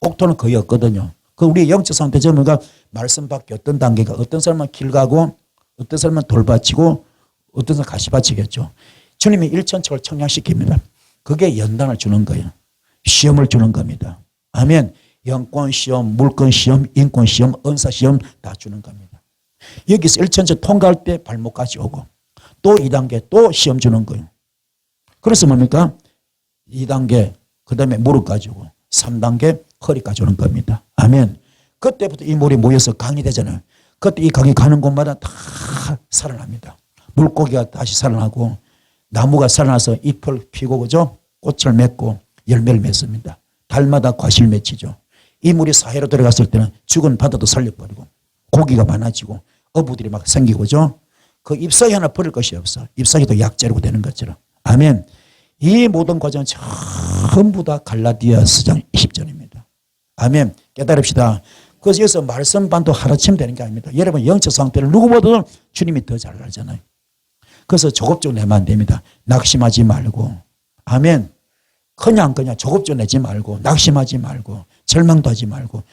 옥토는 거의 없거든요. 그 우리의 영적 상태 전부가 말씀밖에 어떤 단계가 어떤 사람은 길가고 어떤 사람은 돌밭이고 어떤 사람은 가시밭이겠죠. 주님이 1,000척을 청량시킵니다. 그게 연단을 주는 거예요. 시험을 주는 겁니다. 아멘. 영권 시험, 물권 시험, 인권 시험, 은사 시험 다 주는 겁니다. 여기서 1,000척 통과할 때 발목까지 오고 또 2단계 또 시험 주는 거예요. 그래서 뭡니까? 2단계 그 다음에 무릎까지 오고 3단계 허리까지 오는 겁니다. 아멘. 그때부터 이 물이 모여서 강이 되잖아요. 그때 이 강이 가는 곳마다 다 살아납니다. 물고기가 다시 살아나고 나무가 살아나서 잎을 피고 그죠? 꽃을 맺고 열매를 맺습니다. 달마다 과실 맺히죠. 이 물이 사해로 들어갔을 때는 죽은 바다도 살려버리고 고기가 많아지고 어부들이 막 생기고 그죠? 그 잎사귀 하나 버릴 것이 없어. 잎사귀도 약재로 되는 것처럼. 아멘. 이 모든 과정은 전부 다 갈라디아서장 20절입니다. 아멘. 깨달읍시다. 그래서 여기서 말씀 반도 하루치면 되는 게 아닙니다. 여러분 영적 상태를 누구보다도 주님이 더 잘 알잖아요. 그래서 조급적 내면 안 됩니다. 낙심하지 말고. 아멘. 그냥 조급적 내지 말고 낙심하지 말고 절망도 하지 말고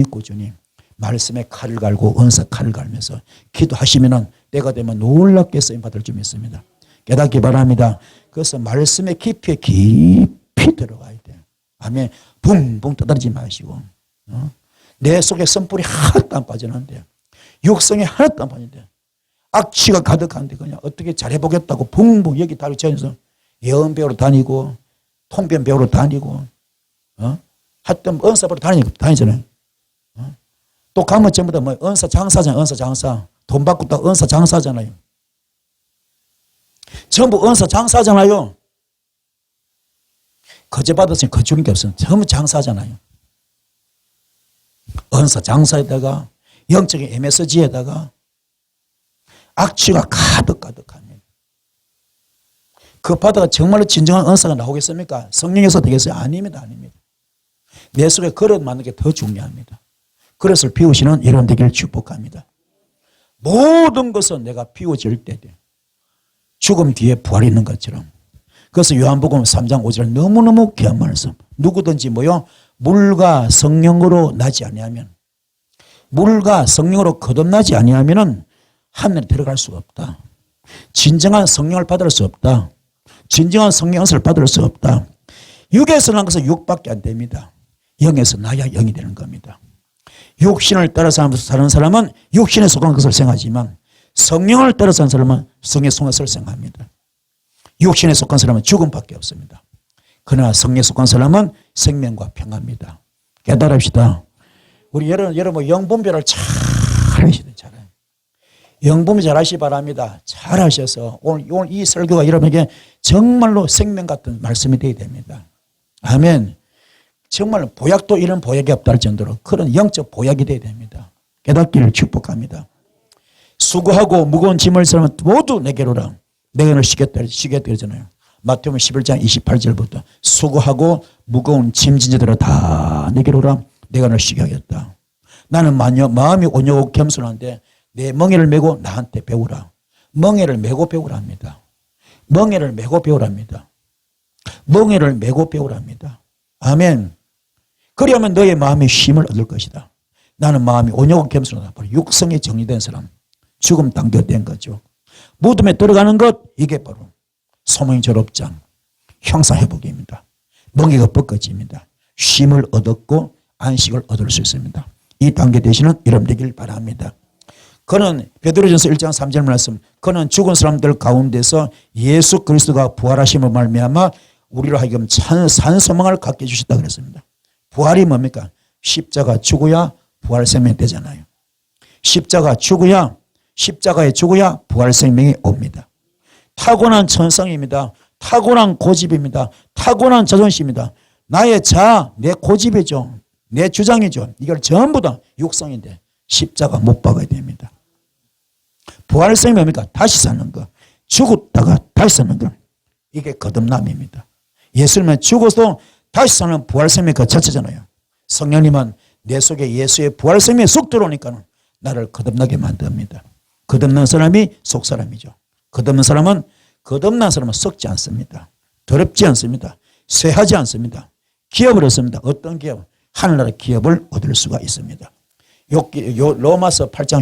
꾸준히 말씀에 칼을 갈고 은사 칼을 갈면서 기도하시면은 때가 되면 놀랍게 쓰임 받을 줄 믿습니다. 깨닫기 바랍니다. 그래서 말씀의 깊이 들어가야 돼요. 아멘. 붕붕 떠다니지 마시고 내 속에 선불이 하나도 안 빠져나는데 육성이 하나도 안 빠지는데 악취가 가득한데 그냥 어떻게 잘해보겠다고 붕붕 여기 다리 쳐서 예언 배우러 다니고 통변 배우러 다니고 하여튼 은사 배우러 다니잖아요. 또 가면 전부 다 뭐 은사 장사잖아요. 은사 장사 돈 받고 또 은사 장사잖아요. 전부 은사 장사하잖아요. 거저 받았으니 거주는 게 없어요. 전부 장사하잖아요. 은사 장사에다가 영적인 MSG에다가 악취가 가득합니다. 그 바다가 정말로 진정한 은사가 나오겠습니까? 성령에서 되겠어요? 아닙니다. 내 속에 그릇 만드는 게 더 중요합니다. 그릇을 비우시는 여러분 되기를 축복합니다. 모든 것은 내가 비워질 때 돼. 죽음 뒤에 부활이 있는 것처럼. 그래서 요한복음 3장 5절 너무너무 귀한 말씀. 누구든지 뭐요? 물과 성령으로 나지 아니하면, 물과 성령으로 거듭나지 아니하면은 하늘에 들어갈 수가 없다. 진정한 성령을 받을 수 없다. 진정한 성령 은사를 받을 수 없다. 육에서 난 것은 육밖에 안 됩니다. 영에서 나야 영이 되는 겁니다. 육신을 따라서 사는 사람은 육신에 속한 것을 생각하지만 성령을 따라서 사는 사람은 성에 속한 것을 생각합니다. 육신에 속한 사람은 죽음밖에 없습니다. 그러나 성령에 속한 사람은 생명과 평화입니다. 깨달읍시다. 우리 여러분 영분별을 잘 하셔야 돼요. 잘해요. 영분별 잘 하시기 바랍니다. 잘 하셔서 오늘 이 설교가 여러분에게 정말로 생명 같은 말씀이 되어야 됩니다. 아멘. 정말 보약도 이런 보약이 없다 할 정도로 그런 영적 보약이 되어야 됩니다. 깨닫기를 축복합니다. 수고하고 무거운 짐을 사람은 모두 내게로 오라. 내가 너를 쉬겠다 그러잖아요. 마태복음 11장 28절부터 수고하고 무거운 짐진 자들아 다 내게로 오라. 내가 너를 쉬게 하겠다. 나는 마음이 온유하고 겸손한데 내 멍에를 메고 나한테 배우라. 멍에를 메고 배우라 합니다. 멍에를 메고 배우랍니다. 멍에를 메고 배우랍니다. 아멘. 그리하면 너의 마음이 쉼을 얻을 것이다. 나는 마음이 온유하고 겸손하다. 바로 육성이 정리된 사람. 죽음 당겨된 거죠. 무덤에 들어가는 것, 이게 바로 소망의 졸업장, 형사회복입니다. 멍에가 벗겨집니다. 쉼을 얻었고 안식을 얻을 수 있습니다. 이 단계 되시는 여러분 되길 바랍니다. 그는 베드로전서 1장 3절 말씀, 그는 죽은 사람들 가운데서 예수 그리스도가 부활하심을 말미암아 우리로 하여금 산소망을 갖게 해주셨다 그랬습니다. 부활이 뭡니까? 십자가 죽어야 부활 생명이 되잖아요. 십자가에 죽어야 부활 생명이 옵니다. 타고난 천성입니다. 타고난 고집입니다. 타고난 자존심입니다. 나의 내 고집이죠. 내 주장이죠. 이걸 전부 다 육성인데 십자가 못 박아야 됩니다. 부활 생명이 뭡니까? 다시 사는 거. 죽었다가 다시 사는 거. 이게 거듭남입니다. 예수님은 죽어서 다시 사는 부활 생명이 그 자체잖아요. 성령님은 내 속에 예수의 부활 생명이 쏙 들어오니까 나를 거듭나게 만듭니다. 거듭난 사람이 속 사람이죠. 거듭난 사람은 썩지 않습니다. 더럽지 않습니다. 쇠하지 않습니다. 기업을 얻습니다. 어떤 기업? 하늘나라 기업을 얻을 수가 있습니다. 로마서 8장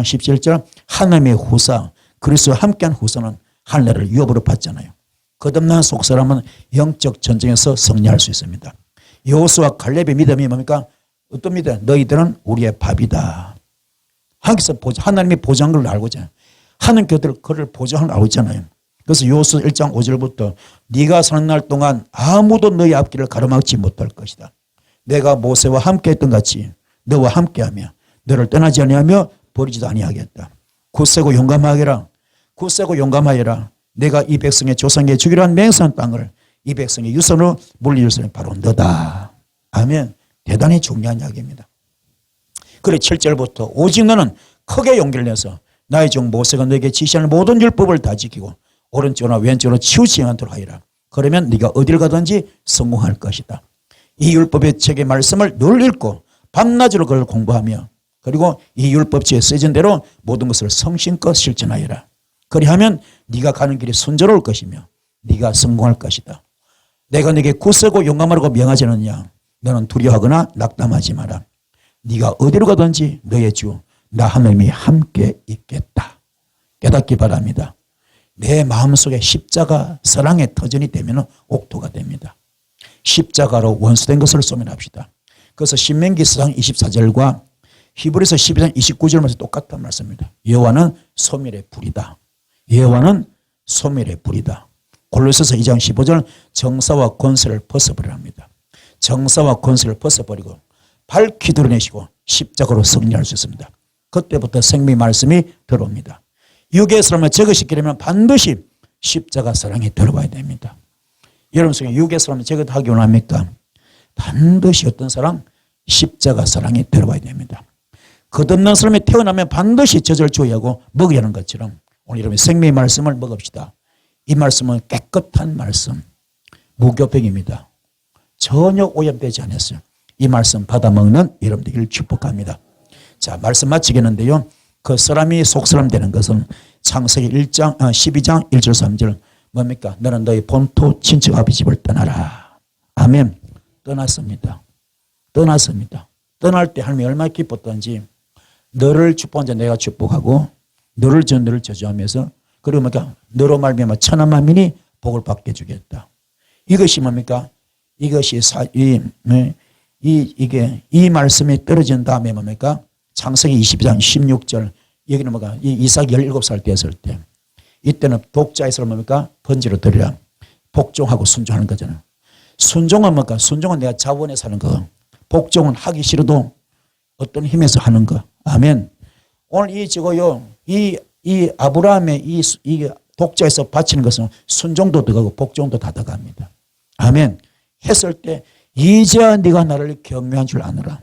17절 하나님의 후사 그리스도와 함께한 후사는 하늘나라를 유업으로 받잖아요. 거듭난 속사람은 영적 전쟁에서 승리할 수 있습니다. 여호수아 갈렙의 믿음이 뭡니까? 어떤 믿음? 너희들은 우리의 밥이다. 하나님이 보장한 걸 알고 있잖아요. 하는 그를 보장한 걸 알고 있잖아요. 그래서 여호수아 1장 5절부터 네가 사는 날 동안 아무도 너희 앞길을 가로막지 못할 것이다. 내가 모세와 함께했던 같이 너와 함께하며 너를 떠나지 아니하며 버리지도 아니하겠다. 굳세고 용감하여라. 내가 이 백성의 조상에게 주기로 한 맹세한 땅을 이 백성의 유선으로 물리줄 사람이 바로 너다. 아멘. 대단히 중요한 이야기입니다. 그래 7절부터 오직 너는 크게 용기를 내서 나의 종 모세가 너에게 지시하는 모든 율법을 다 지키고 오른쪽으로 왼쪽으로 치우치지 않도록 하여라. 그러면 네가 어디를 가든지 성공할 것이다. 이 율법의 책의 말씀을 늘 읽고 밤낮으로 그걸 공부하며 그리고 이 율법지에 쓰여진 대로 모든 것을 성심껏 실천하여라. 그리하면 네가 가는 길이 순조로울 것이며 네가 성공할 것이다. 내가 네게 굳세고 용감하라고 명하지 않느냐. 너는 두려워하거나 낙담하지 마라. 네가 어디로 가든지 너의 주 나 하나님이 함께 있겠다. 깨닫기 바랍니다. 내 마음속에 십자가 사랑의 터전이 되면 옥토가 됩니다. 십자가로 원수된 것을 소멸합시다. 그래서 신명기 4장 24절과 히브리서 12장 29절에서 똑같은 말씀입니다. 여호와는 소멸의 불이다. 여호와는 소멸의 불이다. 골로새서 2장 15절 정사와 권세를 벗어버리랍니다. 정사와 권세를 벗어버리고 밝히 드러내시고 십자가로 승리할 수 있습니다. 그때부터 생명의 말씀이 들어옵니다. 육의 사람을 제거시키려면 반드시 십자가 사랑이 들어가야 됩니다. 여러분 속에 육의 사람을 제거하기 원합니까? 반드시 어떤 사랑? 십자가 사랑이 들어가야 됩니다. 거듭난 사람이 태어나면 반드시 젖을 줘야 하고 먹어야 하는 것처럼 오늘 여러분 생명의 말씀을 먹읍시다. 이 말씀은 깨끗한 말씀, 무교병입니다. 전혀 오염되지 않았어요. 이 말씀 받아먹는 여러분들을 축복합니다. 자, 말씀 마치겠는데요. 그 사람이 속사람 되는 것은 창세기 12장 1절 3절 뭡니까? 너는 너희 본토 친척 아비 집을 떠나라. 아멘. 떠났습니다. 떠났습니다. 떠날 때 하나님이 얼마나 기뻤던지 너를 축복한 자 내가 축복하고 너를 저주하면서 그리고 뭡니까? 너로 말미암아 천한 만민이 복을 받게 해주겠다. 이것이 뭡니까? 이것이 이 말씀이 떨어진 다음에 뭡니까? 창세기 22장 16절 여기는 뭐가 이삭이 17살 되었을 때 이때는 독자에서 뭡니까? 번지로 드리라. 복종하고 순종하는 거잖아요. 순종은 뭡니까? 순종은 내가 자원에 사는 거. 복종은 하기 싫어도 어떤 힘에서 하는 거. 아멘. 오늘 이 아브라함의 이 독자에서 바치는 것은 순종도 들어가고 복종도 다 들어갑니다. 아멘. 했을 때 이제야 네가 나를 경외한 줄 아느라.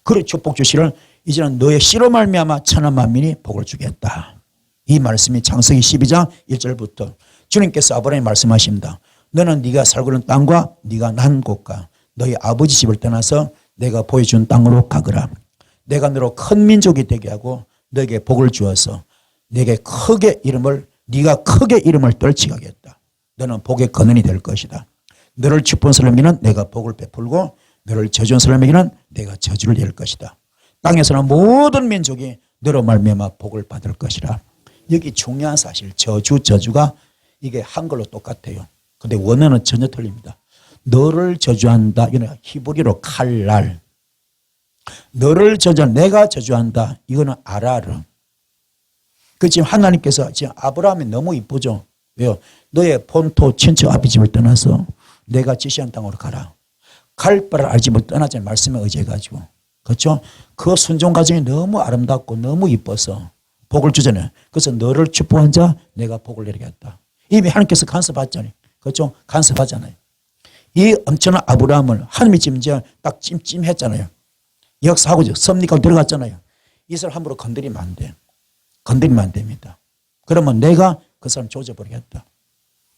그래 축복 주시를 이제는 너의 씨로 말미암아 천한 만민이 복을 주겠다. 이 말씀이 창세기 12장 1절부터 주님께서 아브라함에 말씀하십니다. 너는 네가 살고 있는 땅과 네가 난 곳과 너희 아버지 집을 떠나서 내가 보여준 땅으로 가거라. 내가 너로 큰 민족이 되게 하고 너에게 복을 주어서 네가 크게 이름을 떨치게 하겠다. 너는 복의 근원이 될 것이다. 너를 축복한 사람에게는 내가 복을 베풀고 너를 저주한 사람에게는 내가 저주를 낼 것이다. 땅에서는 모든 민족이 너로 말미암아 복을 받을 것이라. 여기 중요한 사실 저주가 이게 한글로 똑같아요. 근데 원어는 전혀 틀립니다. 너를 저주한다. 이거는 히브리어로 칼날. 너를 내가 저주한다. 이거는 아라르. 그 지금 하나님께서 지금 아브라함이 너무 이쁘죠. 왜요? 너의 본토 친척 아비 집을 떠나서 내가 지시한 땅으로 가라. 갈 바를 알지 못 떠나자는 말씀에 의지해가지고. 그렇죠? 그 순종 과정이 너무 아름답고 너무 이뻐서 복을 주잖아요. 그래서 너를 축복한 자 내가 복을 내리겠다. 이미 하나님께서 간섭하잖아요. 그렇죠? 간섭하잖아요. 이 엄청난 아브라함을 하나님이 지금 이제 딱 찜찜했잖아요. 역사하고 섭리가 들어갔잖아요. 이 사람 함부로 건드리면 안 돼. 건드리면 안 됩니다. 그러면 내가 그 사람 조져버리겠다.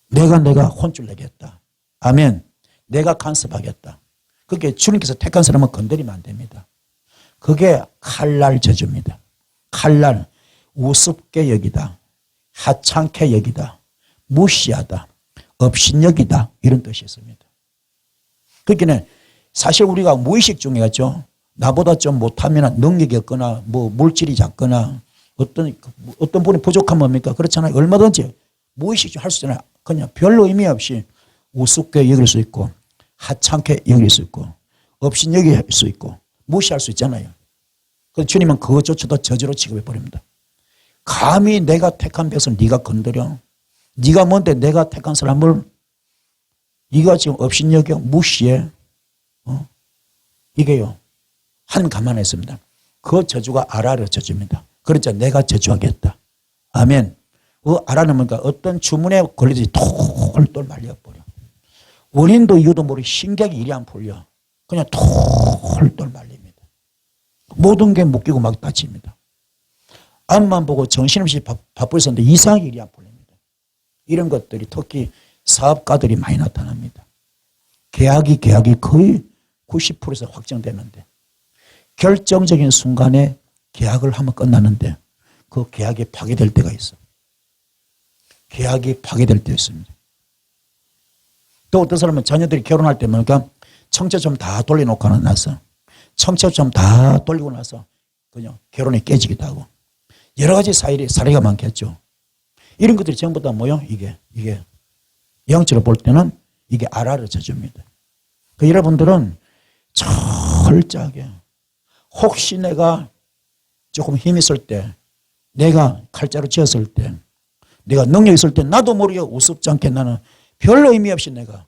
내가 혼쭐 내겠다. 아멘. 내가 간섭하겠다. 그게 주님께서 택한 사람은 건드리면 안 됩니다. 그게 칼날 저주입니다. 칼날, 우습게 여기다, 하찮게 여기다, 무시하다, 업신여기다 이런 뜻이 있습니다. 그러니까 사실 우리가 무의식 중에 갔죠. 나보다 좀 못하면 능력이 없거나 뭐 물질이 작거나 어떤 분이 부족한 뭡니까? 그렇잖아요. 얼마든지 무의식 중에 할 수 있잖아요. 그냥 별로 의미 없이 우습게 여길 수 있고 하찮게 여길 수 있고 업신여길 수 있고 무시할 수 있잖아요. 그래서 주님은 그것조차도 저주로 취급해버립니다. 감히 내가 택한 백성을 네가 건드려? 네가 뭔데 내가 택한 사람을 네가 지금 업신여겨 무시해? 이게요. 한 감안했습니다. 그 저주가 아라르 저주입니다. 그러자 내가 저주하겠다. 아멘. 그 아라는 뭔가 어떤 주문에 걸리듯이 톨톨 말려버려. 원인도 이유도 모르게 신경이 이리 안 풀려. 그냥 톨톨 말립니다. 모든 게 묶이고 막 다칩니다. 앞만 보고 정신없이 바쁘게 있었는데 이상하게 일이 안 풀립니다. 이런 것들이 특히 사업가들이 많이 나타납니다. 계약이 거의 90%에서 확정되는데 결정적인 순간에 계약을 하면 끝나는데 그 계약이 파기될 때가 있어. 계약이 파기될 때 있습니다. 또 어떤 사람은 자녀들이 결혼할 때 보니까 청첩장 다 돌려놓고 나서 청첩장 다 돌리고 나서 그냥 결혼이 깨지기도 하고 여러 가지 사례가 많겠죠. 이런 것들이 전부 다 뭐요? 이게 영적으로 볼 때는 이게 아라르 저주입니다. 그 여러분들은 철저하게 혹시 내가 조금 힘 있을 때 내가 칼자루 쥐었을 때 내가 능력 있을 때 나도 모르게 우습지 않게 나는 별로 의미 없이 내가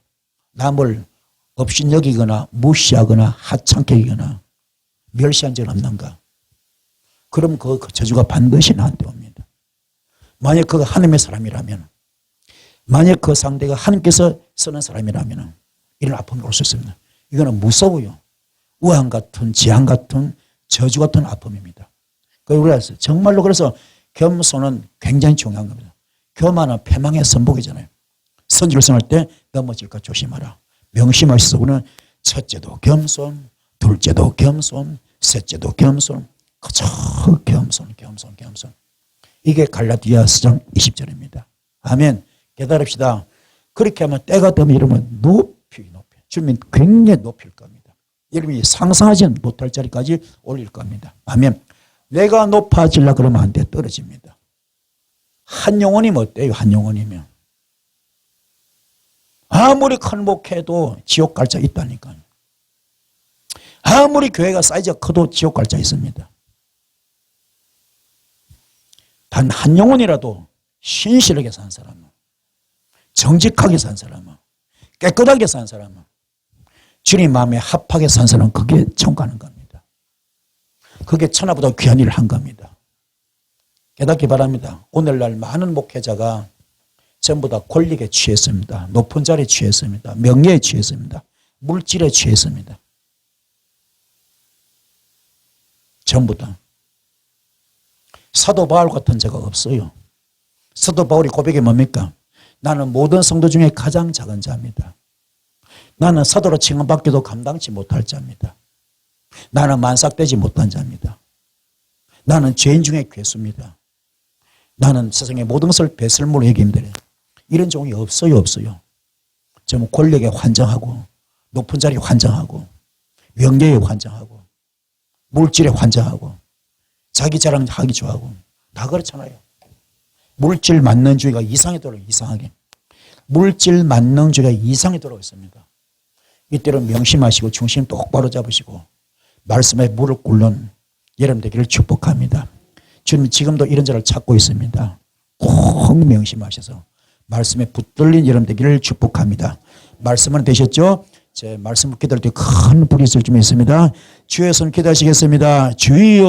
남을 업신여기거나 무시하거나 하찮게 여기거나 멸시한 적은 없는가? 그럼 그 저주가 반드시 나한테 옵니다. 만약 그가 하나님의 사람이라면, 만약 그 상대가 하나님께서 쓰는 사람이라면 이런 아픔이 올 수 있습니다. 이거는 무서워요. 우한 같은 재앙 같은 저주 같은 아픔입니다. 그래서 정말로 그래서 겸손은 굉장히 중요한 겁니다. 교만은 패망의 선복이잖아요. 선지를 선할 때 넘어질까 조심하라. 명심하셔서 우리는 첫째도 겸손, 둘째도 겸손, 셋째도 겸손, 그저 겸손. 이게 갈라디아 4장 20절입니다. 아멘. 깨달읍시다. 그렇게 하면 때가 되면 이러면 높이 주님 굉장히 높일 겁니다. 여러분이 상상하지 못할 자리까지 올릴 겁니다. 아멘. 내가 높아지려고 그러면 안 돼. 떨어집니다. 한 영혼이면 어때요? 한 영혼이면. 아무리 큰 목회도 지옥 갈 자 있다니까요. 아무리 교회가 사이즈가 커도 지옥 갈 자 있습니다. 단 한 영혼이라도 신실하게 산 사람은, 정직하게 산 사람은, 깨끗하게 산 사람은, 주님 마음에 합하게 산 사람은 그게 천가는 겁니다. 그게 천하보다 귀한 일을 한 겁니다. 깨닫기 바랍니다. 오늘날 많은 목회자가 전부 다 권력에 취했습니다. 높은 자리에 취했습니다. 명예에 취했습니다. 물질에 취했습니다. 전부 다. 사도 바울 같은 자가 없어요. 사도 바울이 고백이 뭡니까? 나는 모든 성도 중에 가장 작은 자입니다. 나는 사도로 칭함받기도 감당치 못할 자입니다. 나는 만삭되지 못한 자입니다. 나는 죄인 중에 괴수입니다. 나는 세상의 모든 것을 배설물로 여기면 되네. 이런 종이 없어요. 좀 권력에 환장하고, 높은 자리에 환장하고, 명예에 환장하고, 물질에 환장하고, 자기 자랑하기 좋아하고, 다 그렇잖아요. 물질 만능주의가 이상하게 돌아요. 이상하게. 물질 만능주의가 이상하게 돌아오고 있습니다. 이때는 명심하시고 중심 똑바로 잡으시고 말씀에 무릎 꿇는 여러분 되기를 축복합니다. 주님 지금도 이런 자를 찾고 있습니다. 꼭 명심하셔서 말씀에 붙들린 여러분 되기를 축복합니다. 말씀은 되셨죠? 제 말씀을 기도할 때 큰 불이 있을 줄 믿습니다. 주의 손 기도하시겠습니다. 주여.